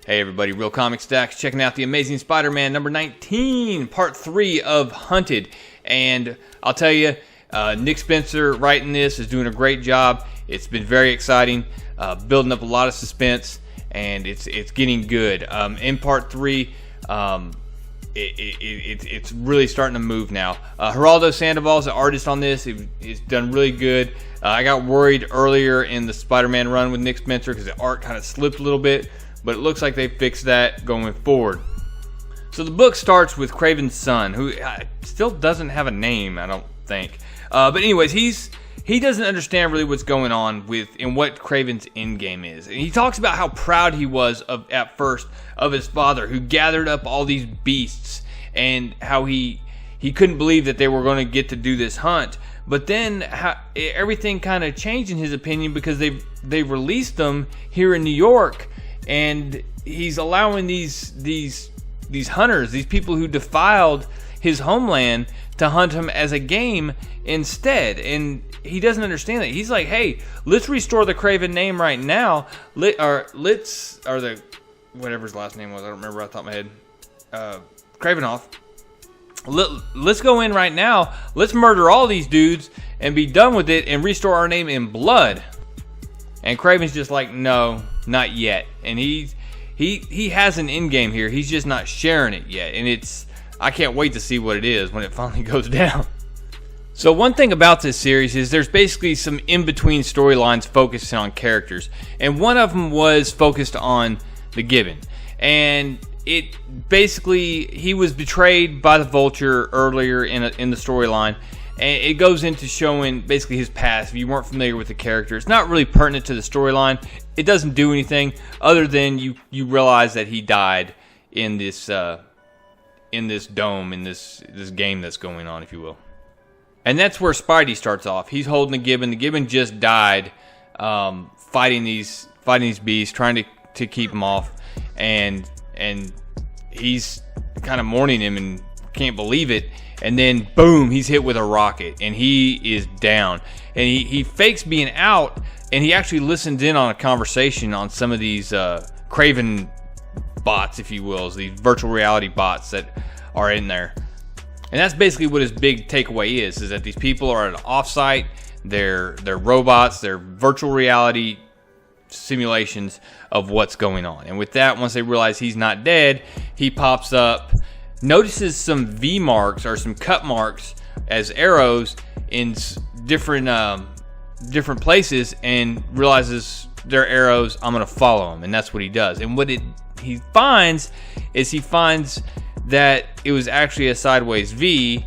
Hey everybody, Real Comic Stacks, checking out the Amazing Spider-Man number 19, part 3 of Hunted. And I'll tell you, Nick Spencer writing this is doing a great job. It's been very exciting, building up a lot of suspense, and it's getting good. In part 3, it's really starting to move now. Gerardo Sandoval is the artist on this. He's done really good. I got worried earlier in the Spider-Man run with Nick Spencer because the art kind of slipped a little bit, but it looks like they fixed that going forward. So the book starts with Kraven's son, who still doesn't have a name, I don't think. But anyways, he doesn't understand really what's going on and what Kraven's endgame is. And he talks about how proud he was at first of his father, who gathered up all these beasts, and how he couldn't believe that they were going to get to do this hunt. But then everything kind of changed in his opinion because they released them here in New York, and he's allowing these hunters, these people who defiled his homeland, to hunt him as a game instead. And he doesn't understand that. He's like, hey, let's restore the Kraven name right now. Whatever his last name was, I don't remember off the top of my head. Kravenoff. Let's go in right now. Let's murder all these dudes and be done with it and restore our name in blood. And Kraven's just like, no, not yet. And he has an end game here. He's just not sharing it yet. And I can't wait to see what it is when it finally goes down. So one thing about this series is there's basically some in-between storylines focused on characters. And one of them was focused on the Gibbon. And he was betrayed by the Vulture earlier in the storyline. And it goes into showing basically his past. If you weren't familiar with the character, it's not really pertinent to the storyline. It doesn't do anything other than you realize that he died in this dome, in this game that's going on, if you will. And that's where Spidey starts off. He's holding the Gibbon. The Gibbon just died fighting these beasts, trying to keep them off. And he's kind of mourning him and can't believe it. And then, boom, he's hit with a rocket, and he is down. And he fakes being out, and he actually listens in on a conversation on some of these Kraven bots, if you will, these virtual reality bots that are in there. And that's basically what his big takeaway is that these people are at an offsite, they're robots, they're virtual reality simulations of what's going on. And with that, once they realize he's not dead, he pops up, notices some V marks or some cut marks as arrows in different places, and realizes they're arrows. I'm gonna follow them, and that's what he does. And what he finds that it was actually a sideways V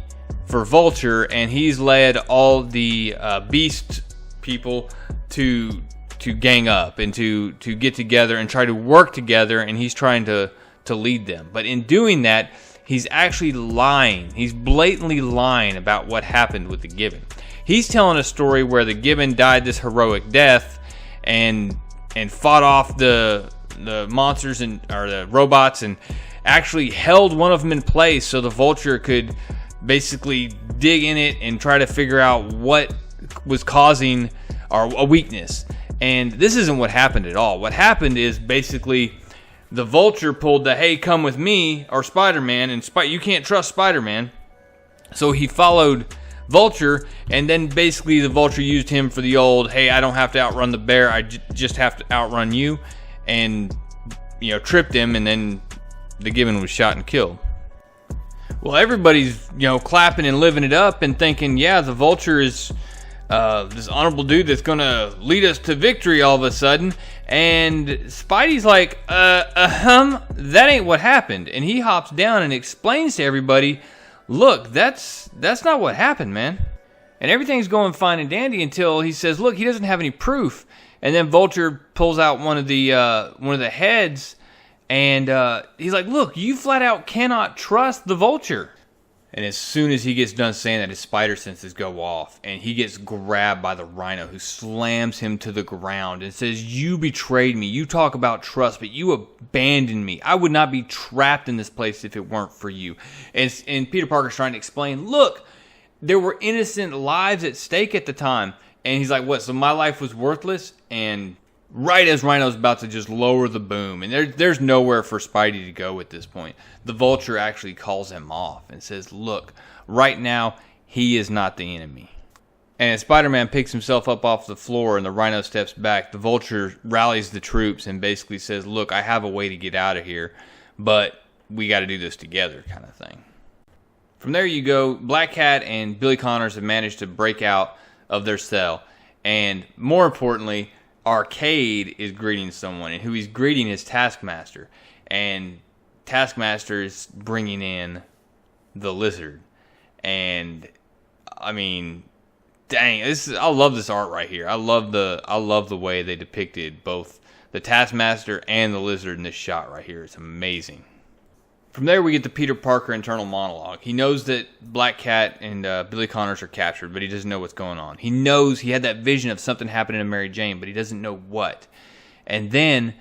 for Vulture, and he's led all the beast people to gang up and to get together and try to work together, and he's trying to lead them. But in doing that, he's actually lying. He's blatantly lying about what happened with the Gibbon. He's telling a story where the Gibbon died this heroic death and fought off the monsters or the robots, and actually held one of them in place so the Vulture could basically dig in it and try to figure out what was causing a weakness. And this isn't what happened at all. What happened is basically the Vulture pulled the, hey, come with me, or Spider-Man, and you can't trust Spider-Man. So he followed Vulture, and then basically the Vulture used him for the old, hey, I don't have to outrun the bear, I just have to outrun you, and tripped him, and then the Gibbon was shot and killed. Well, everybody's clapping and living it up and thinking, yeah, the Vulture is this honorable dude that's gonna lead us to victory all of a sudden. And Spidey's like, that ain't what happened. And he hops down and explains to everybody, look, that's not what happened, man. And everything's going fine and dandy until he says, look, he doesn't have any proof. And then Vulture pulls out one of the heads, and he's like, look, you flat out cannot trust the Vulture. And as soon as he gets done saying that, his spider senses go off, and he gets grabbed by the Rhino, who slams him to the ground and says, you betrayed me. You talk about trust, but you abandoned me. I would not be trapped in this place if it weren't for you. And Peter Parker's trying to explain, look, there were innocent lives at stake at the time. And he's like, what, so my life was worthless? And right as Rhino's about to just lower the boom, and there's nowhere for Spidey to go at this point, the Vulture actually calls him off and says, look, right now, he is not the enemy. And as Spider-Man picks himself up off the floor and the Rhino steps back, the Vulture rallies the troops and basically says, look, I have a way to get out of here, but we got to do this together, kind of thing. From there you go, Black Cat and Billy Connors have managed to break out of their cell. And more importantly, Arcade is greeting someone, and who he's greeting is Taskmaster. And Taskmaster is bringing in the Lizard. And, I mean, dang, I love this art right here. I love the way they depicted both the Taskmaster and the Lizard in this shot right here. It's amazing. From there, we get the Peter Parker internal monologue. He knows that Black Cat and Billy Connors are captured, but he doesn't know what's going on. He knows he had that vision of something happening to Mary Jane, but he doesn't know what. And then,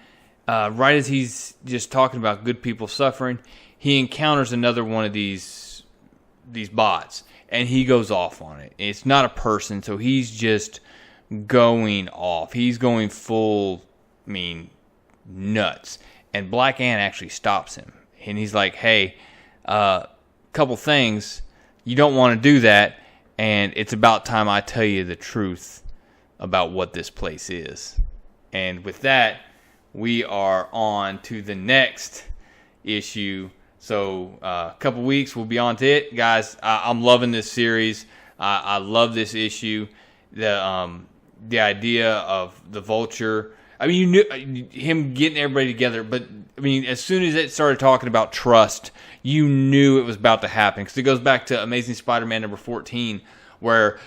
right as he's just talking about good people suffering, he encounters another one of these bots, and he goes off on it. It's not a person, so he's just going off. He's going full, nuts. And Black Ant actually stops him. And he's like, hey, couple things. You don't want to do that. And it's about time I tell you the truth about what this place is. And with that, we are on to the next issue. So a couple weeks, we'll be on to it. Guys, I'm loving this series. I love this issue. The idea of the Vulture. I mean, you knew him getting everybody together, but I mean, as soon as it started talking about trust, you knew it was about to happen. Because it goes back to Amazing Spider-Man number 14, where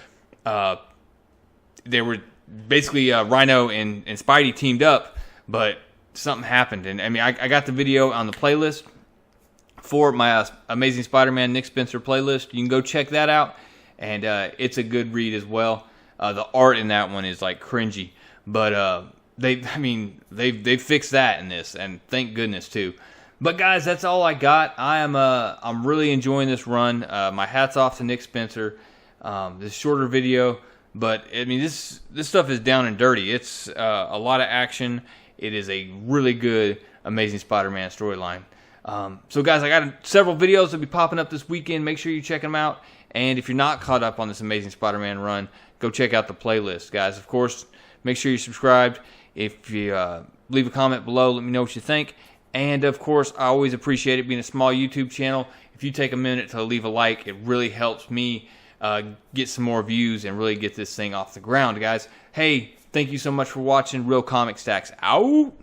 they were basically Rhino and Spidey teamed up, but something happened. And I mean, I got the video on the playlist for my Amazing Spider-Man Nick Spencer playlist. You can go check that out, and it's a good read as well. The art in that one is like cringy, but They fixed that in this, and thank goodness too. But guys, that's all I got. I'm really enjoying this run. My hat's off to Nick Spencer. This shorter video, but I mean this stuff is down and dirty. It's a lot of action. It is a really good Amazing Spider-Man storyline. So guys, I got several videos that'll be popping up this weekend. Make sure you check them out. And if you're not caught up on this Amazing Spider-Man run, go check out the playlist, guys. Of course, make sure you're subscribed. If you leave a comment below, let me know what you think. And, of course, I always appreciate it being a small YouTube channel. If you take a minute to leave a like, it really helps me get some more views and really get this thing off the ground, guys. Hey, thank you so much for watching. Real Comic Stacks out.